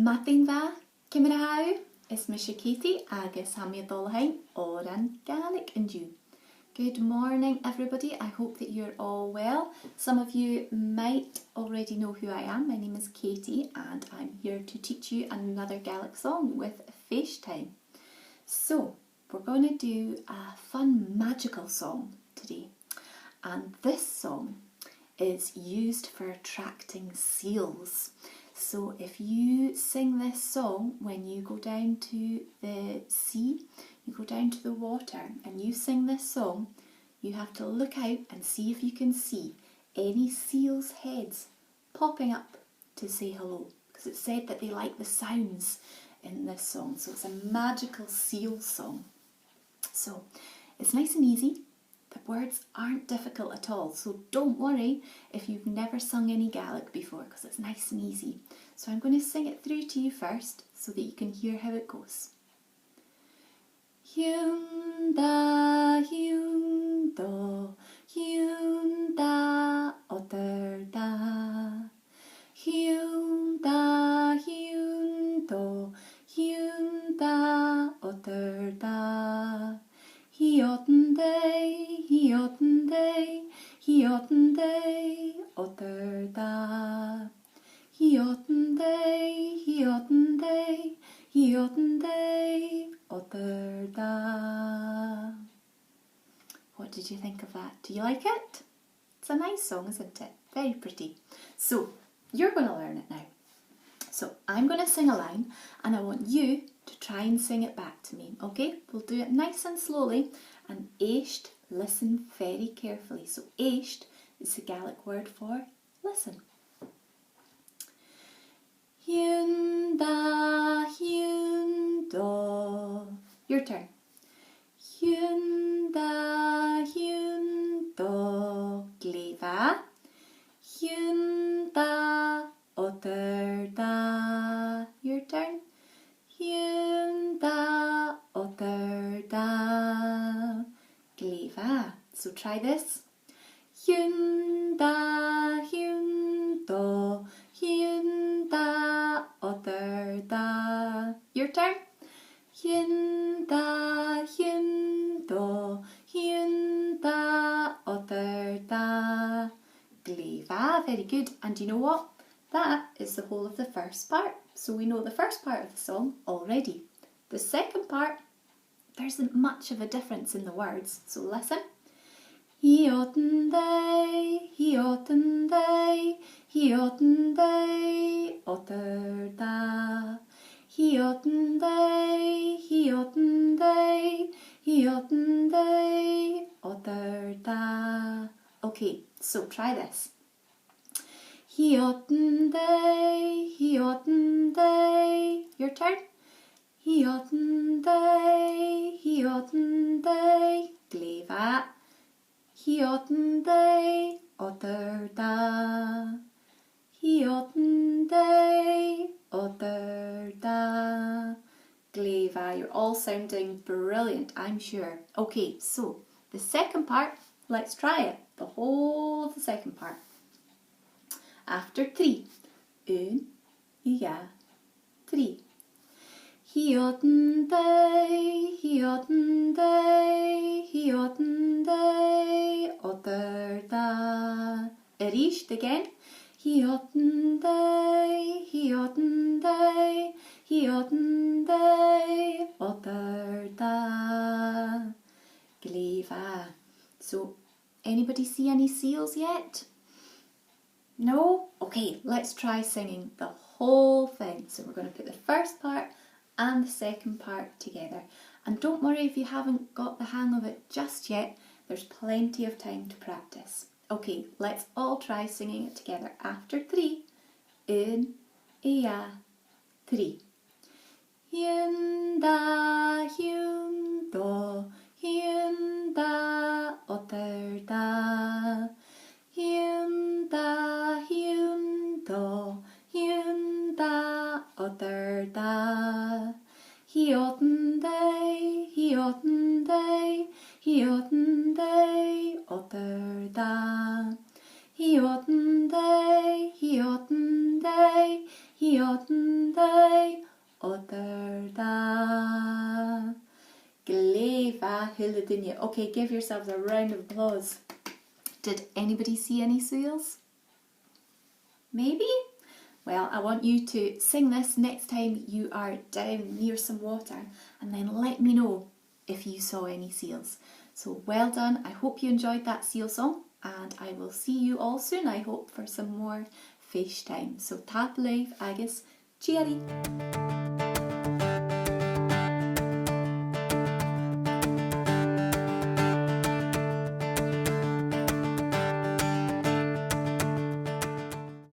Mathin dda, cymra hau, is Misha Katie agus hamiadolhain Òran Gaelic and you. Good morning everybody, I hope that you're all well. Some of you might already know who I am. My name is Katie and I'm here to teach you another Gaelic song with Fèis Time. So we're going to do a fun magical song today, and this song is used for attracting seals. So if you sing this song when you go down to the sea, you go down to the water and you sing this song, you have to look out and see if you can see any seals' heads popping up to say hello, because it's said that they like the sounds in this song. So it's a magical seal song. So it's nice and easy. The words aren't difficult at all, so don't worry if you've never sung any Gaelic before, because it's nice and easy. So I'm going to sing it through to you first so that you can hear how it goes. Hiún da, hiún do, hiún da, otter da. Hiún da, hiún do, hiún da, otter da. Hiotende, hiotende, hiotende, otter da. Hiotende, hiotende, hiotende, otter da. What did you think of that? Do you like it? It's a nice song, isn't it? Very pretty. So, you're going to learn it now. So, I'm going to sing a line and I want you to try and sing it back to me, okay? We'll do it nice and slowly, and éist, listen very carefully. So éist is the Gaelic word for listen. Hiún da, hiún do. Your turn. Hiún da, hiún do. Gleva. Hiún da, otter da. Your turn. Hiún da, otter da. Gleva. So try this. Hiún da, hiún do. Hiún da, otter da. Your turn. Hiún da, hiún do. Hiún da, otter da. Gleva. Very good. And you know what? That is the whole of the first part. So we know the first part of the song already. The second part, there isn't much of a difference in the words. So listen. Hiotende, hiotende, hiotende, otter da. Hiotende, hiotende, hiotende, otter da. Okay, so try this. Hiotende, hiotende. Your turn. Hiotende, hiotende. Gleva. Hiotende, otter da. Hiotende, otter da. Gleva. You're all sounding brilliant, I'm sure. Okay, so the second part, let's try it. The whole of the second part. After three. Un, ja, three. Hiotende, hiotende, hiotende, otter da. Éist again. Hiotende, hiotende, hiotende, otter da. Gleva. So, anybody see any seals yet? No? Okay, let's try singing the whole thing. So we're going to put the first part and the second part together. And don't worry if you haven't got the hang of it just yet. There's plenty of time to practice. Okay, let's all try singing it together. After three. Un, ja, three. Hiún da, hiún do, hiún da, otter da. Hiún da, hiún do, hiún da, otter da. Hiotende, hiotende, hiotende, otter da. Hiotende, hiotende, Hiotendai Otterda. Gleva Hiladinia. Okay, give yourselves a round of applause. Did anybody see any seals? Maybe? Well, I want you to sing this next time you are down near some water, and then let me know if you saw any seals. So well done. I hope you enjoyed that seal song, and I will see you all soon, I hope, for some more Fèis Time. So tá leibh agus cheery.